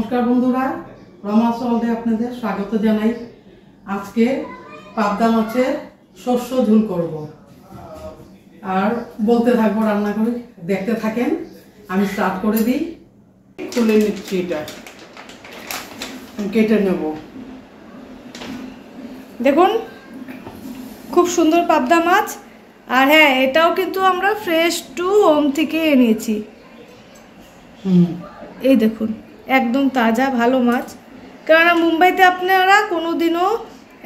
নমস্কার বন্ধুরা, রমাস ওয়ার্ল্ডে আপনাদের স্বাগত জানাই। আজকে পাবদা মাছের শস্য ঝোল করব আর বলতে থাকবো, রান্না করি, দেখতে থাকেন। আমি স্টার্ট করে দিই। খুলে নিচ্ছি, এটা কেটে নেব। দেখুন খুব সুন্দর পাবদা মাছ। আর হ্যাঁ, এটাও কিন্তু আমরা ফ্রেশ টু হোম থেকে এনেছি। এই দেখুন একদম তাজা ভালো মাছ, কেননা মুম্বাইতে আপনারা কোনোদিনও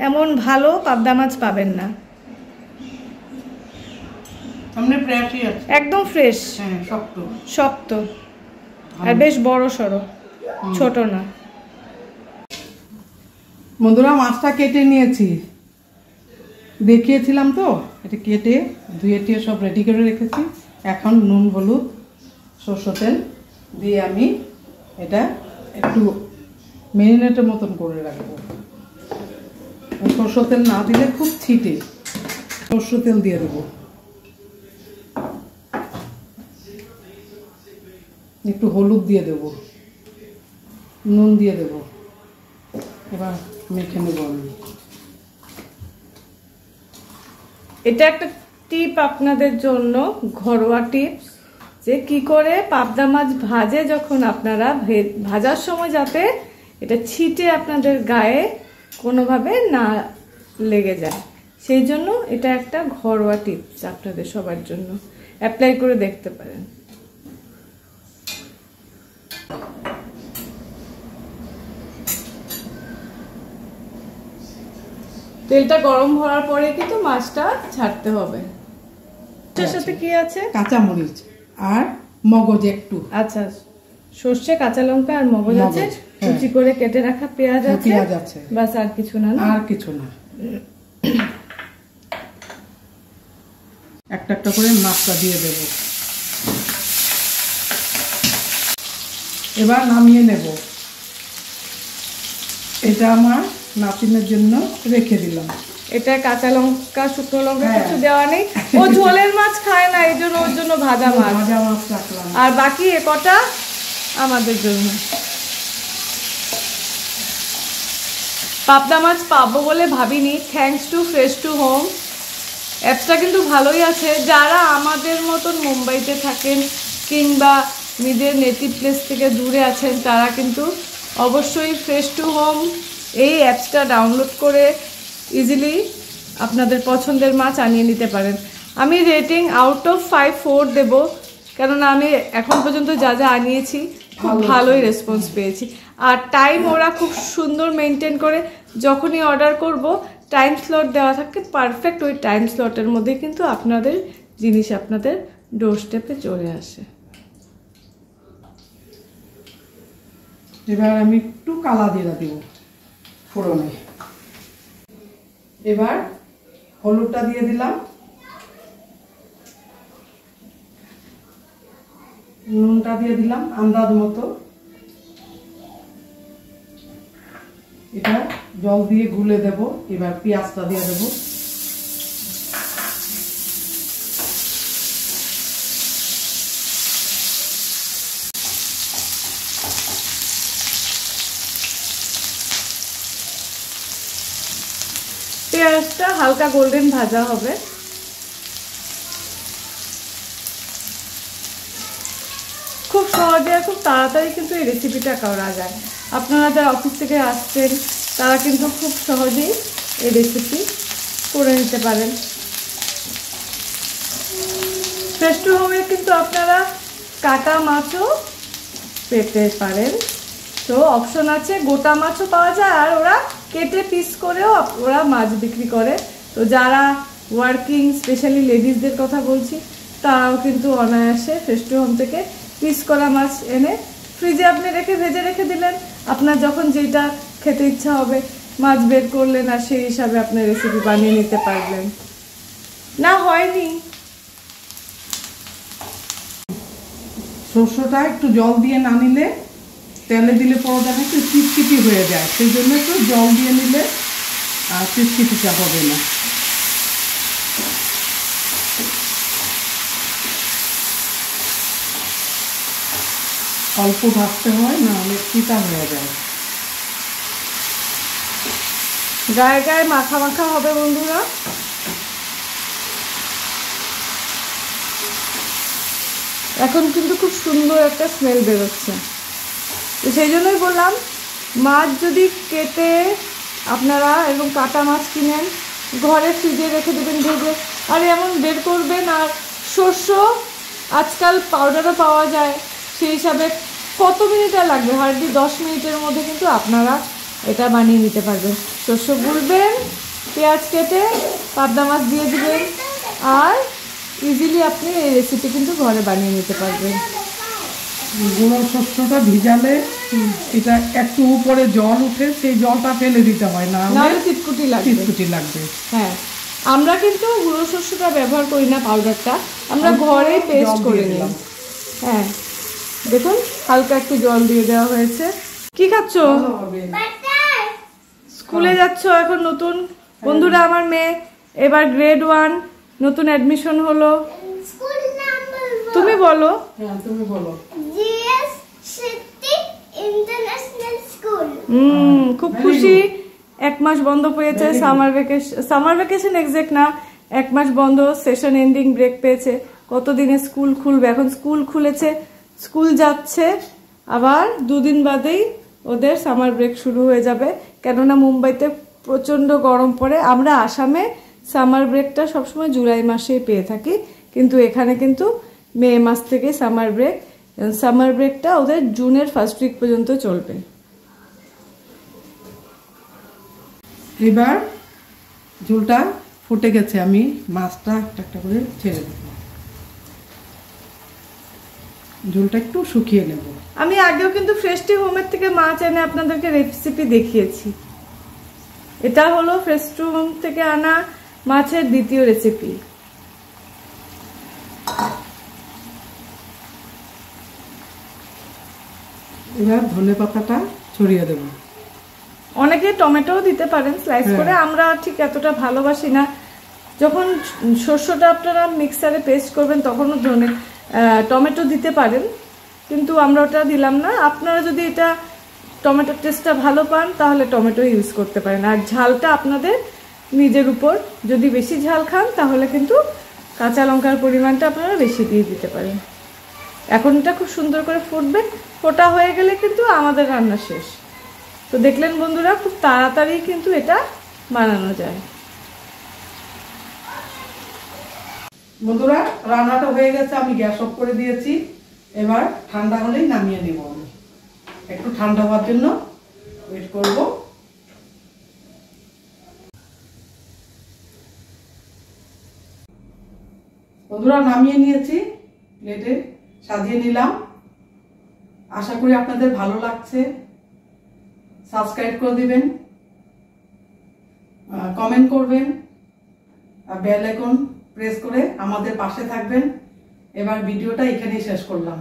এমন ভালো পাবদা মাছ পাবেন না। একদম ফ্রেশ, শক্ত শক্ত আর বেশ বড় সড়ো, ছোট না। বন্ধুরা, মাছটা কেটে নিয়েছি, দেখিয়েছিলাম তো। এটা কেটে ধুয়ে টুয়ে সব রেডি করে রেখেছি। এখন নুন, হলুদ, সরষের তেল দিয়ে আমি এটা একটু মেরিনেটের মতন করে রাখবো। সরষের তেল না দিলে খুব ছিটে, সরষের তেল দিয়ে দেবো। একটু হলুদ দিয়ে দেবো, নুন দিয়ে দেবো। এবার মেখে নেব আমি। এটা একটা টিপ আপনাদের জন্য, ঘরোয়া টিপস, যে কি করে পাবদা মাছ ভাজে যখন আপনারা ভাজার সময় যাতে এটা ছিটে আপনাদের গায়ে কোনোভাবে না লেগে যায়, সেই জন্য এটা একটা ঘরোয়া টিপস আপনাদের সবার জন্য। অ্যাপ্লাই করে দেখতে পারেন। তেলটা গরম হওয়ার পরে কিন্তু মাছটা ছাড়তে হবে। এর সাথে কি আছে? কাঁচা মরিচ আর মগজ একটু। আচ্ছা, সর্ষে, কাঁচা লঙ্কা আর মগজ আছে, কুচি করে কেটে রাখা পেঁয়াজ আছে, বাস। আর কিছু না? আর কিছু না। একটা একটা করে মাছটা দিয়ে দেব। এবার নামিয়ে নেব। এটা আমার নাতিনের জন্য রেখে দিলাম। এটা কাঁচা লঙ্কা, শুকনো লঙ্কা কিছু দেওয়া নেই। ও ঝোলের মাছ খায় না, এই জন্য ওর জন্য ভাজা মাছ রাখলাম। আর বাকি এ কটা আমাদের জন্য। পাবদা মাছ পাবো বলে ভাবিনি। Thanks to fresh to home অ্যাপসটা কিন্তু ভালোই আছে। যারা আমাদের মতন মুম্বাইতে থাকেন কিংবা নিজের নেটিভ প্লেস থেকে দূরে আছেন, তারা কিন্তু অবশ্যই ফ্রেশ টু হোম এই অ্যাপসটা ডাউনলোড করে ইজিলি আপনাদের পছন্দের মাছ আনিয়ে নিতে পারেন। আমি রেটিং আউট অফ 5 দেবো, কেননা আমি এখন পর্যন্ত যা যা আনিয়েছি খুব ভালোই রেসপন্স পেয়েছি। আর টাইম ওরা খুব সুন্দর মেনটেন করে। যখনই অর্ডার করব টাইম স্লট দেওয়া থাকে, পারফেক্ট ওই টাইম স্লটের মধ্যে কিন্তু আপনাদের জিনিস আপনাদের ডোর স্টেপে চলে আসে। এবার আমি একটু কালা জিরা দিব ফোড়নে। এবার হলুদটা দিয়ে দিলাম, নুনটা দিয়ে দিলাম আন্দাজ মতো। এটা জল দিয়ে গুলে দেব। এবার পেঁয়াজটা দিয়ে দেব। পেঁয়াজটা হালকা গোল্ডেন ভাজা হবে। খুব সহজে খুব তাড়াতাড়ি কিন্তু এই রেসিপিটা করা যায়। আপনারা যারা অফিস থেকে আসছেন তারা কিন্তু খুব সহজেই এই রেসিপি করে নিতে পারেন। ফ্রেশ টু হোমে কিন্তু আপনারা কাটা মাছও পেতে পারেন। তো অপশন আছে, গোটা মাছও পাওয়া যায়, আর ওরা কেটে পিস করেও ওরা মাছ বিক্রি করে। তো যারা ওয়ার্কিং, স্পেশালি লেডিসদের কথা বলছি, তারাও কিন্তু অনায়াসে ফ্রেশ টু হোম থেকে পিস করা মাছ এনে ফ্রিজে আপনি ভেজে রেখে দিলেন। আপনার যখন যেটা খেতে ইচ্ছা হবে মাছ বের করলেন, আর সেই হিসাবে আপনার রেসিপি বানিয়ে নিতে পারলেন। না হয়নি, সরষেটা একটু জল দিয়ে না নিলে, তেলে দিলে পরে দেখা একটু চিটচিটি হয়ে যায়। সেই জন্য একটু জল দিয়ে নিলে আর চিটচিটিটা হবে না। অল্প ভাজতে হয়, না হলে চিটা হয়ে যায়। গায়ে গায়ে মাখা মাখা হবে বন্ধুরা। এখন কিন্তু খুব সুন্দর একটা স্মেল বেরোচ্ছে। তো সেই জন্যই বললাম, মাছ যদি কেটে আপনারা এবং কাটা মাছ কিনেন, ঘরে ফ্রিজে রেখে দেবেন ভেজে, আর এমন বের করবেন। আর শস্য আজকাল পাউডারও পাওয়া যায়, সেই হিসাবে কত মিনিট আর লাগবে, হার্ডলি 10 মিনিটের মধ্যে কিন্তু আপনারা এটা বানিয়ে নিতে পারবেন। শস্য গুলবেন, পেঁয়াজ কেটে পাবদা মাছ দিয়ে দিবেন, আর ইজিলি আপনি এই রেসিপি কিন্তু ঘরে বানিয়ে নিতে পারবেন। গুঁড়ো শস্যটা ভিজালে এটা একটু উপরে জল উঠে, সেই জলটা ফেলে দিতে হয়, না নাহলে চিটকুটি লাগবে। হ্যাঁ, আমরা কিন্তু গুঁড়ো শস্যটা ব্যবহার করি না, পাউডারটা আমরা ঘরেই পেস্ট করে নিই। হ্যাঁ, দেখুন হালকা একটু জল দিয়ে দেওয়া হয়েছে। কি খাচ্ছ? স্কুলে যাচ্ছ এখন নতুন? বন্ধুরা, আমার মেয়ে এবার গ্রেড 1, নতুন অ্যাডমিশন হলো। তুমি বলো। হ্যাঁ, তুমি বলো। খুব খুশি। 1 মাস বন্ধ পেয়েছে, সামার ভ্যাকেশন এক্সাক্ট না, 1 মাস বন্ধ, সেশন এন্ডিং ব্রেক পেয়েছে। কতদিনে স্কুল খুলবে? এখন স্কুল খুলেছে, স্কুল যাচ্ছে, আবার 2 দিন বাদেই ওদের সামার ব্রেক শুরু হয়ে যাবে। কেননা মুম্বাইতে প্রচন্ড গরম পড়ে। আমরা আসামে সামার ব্রেকটা সবসময় জুলাই মাসেই পেয়ে থাকি, কিন্তু এখানে কিন্তু মে মাস থেকে সামার ব্রেকটা ওদের জুনের ফার্স্ট উইক পর্যন্ত চলবে। এবার ঝোলটা ফুটে গেছে, আমি মাছটা একটা একটা করে ছেড়ে দেব। ঝোলটা একটু শুকিয়ে নেব। আমি আগেও কিন্তু ফ্রেশটি হোমের থেকে মাছ এনে আপনাদেরকে রেসিপি দেখিয়েছি। এটা হলো ফ্রেশটি হোম থেকে আনা মাছের দ্বিতীয় রেসিপি। এবার ধনে পাতাটা ছড়িয়ে দেব। অনেকে টমেটো দিতে পারেন স্লাইস করে, আমরা ঠিক এতটা ভালোবাসি না। যখন শস্যটা আপনারা মিক্সারে পেস্ট করবেন তখনও টমেটো দিতে পারেন, কিন্তু আমরা ওটা দিলাম না। আপনারা যদি এটা টমেটোর টেস্টটা ভালো পান তাহলে টমেটো ইউজ করতে পারেন। আর ঝালটা আপনাদের নিজের উপর, যদি বেশি ঝাল খান তাহলে কিন্তু কাঁচা লঙ্কার পরিমাণটা আপনারা বেশি দিয়ে দিতে পারেন। এখন এটা খুব সুন্দর করে ফুটবে, ফোটা হয়ে গেলে কিন্তু আমাদের রান্না শেষ। তো দেখলেন বন্ধুরা, খুব তাড়াতাড়ি কিন্তু এটা বানানো যায়। বন্ধুরা, রান্নাটা হয়ে গেছে, আমি গ্যাস অফ করে দিয়েছি। এবার ঠান্ডা হলেই নামিয়ে নেব। আমি একটু ঠান্ডা হওয়ার জন্য ওয়েট করব। বন্ধুরা, নামিয়ে নিয়েছি, প্লেটে সাজিয়ে নিলাম। আশা করি আপনাদের ভালো লাগছে। সাবস্ক্রাইব করে দিবেন, কমেন্ট করবেন, আর বেল আইকন প্রেস করে আমাদের পাশে থাকবেন। এবার ভিডিওটা এখানেই শেষ করলাম।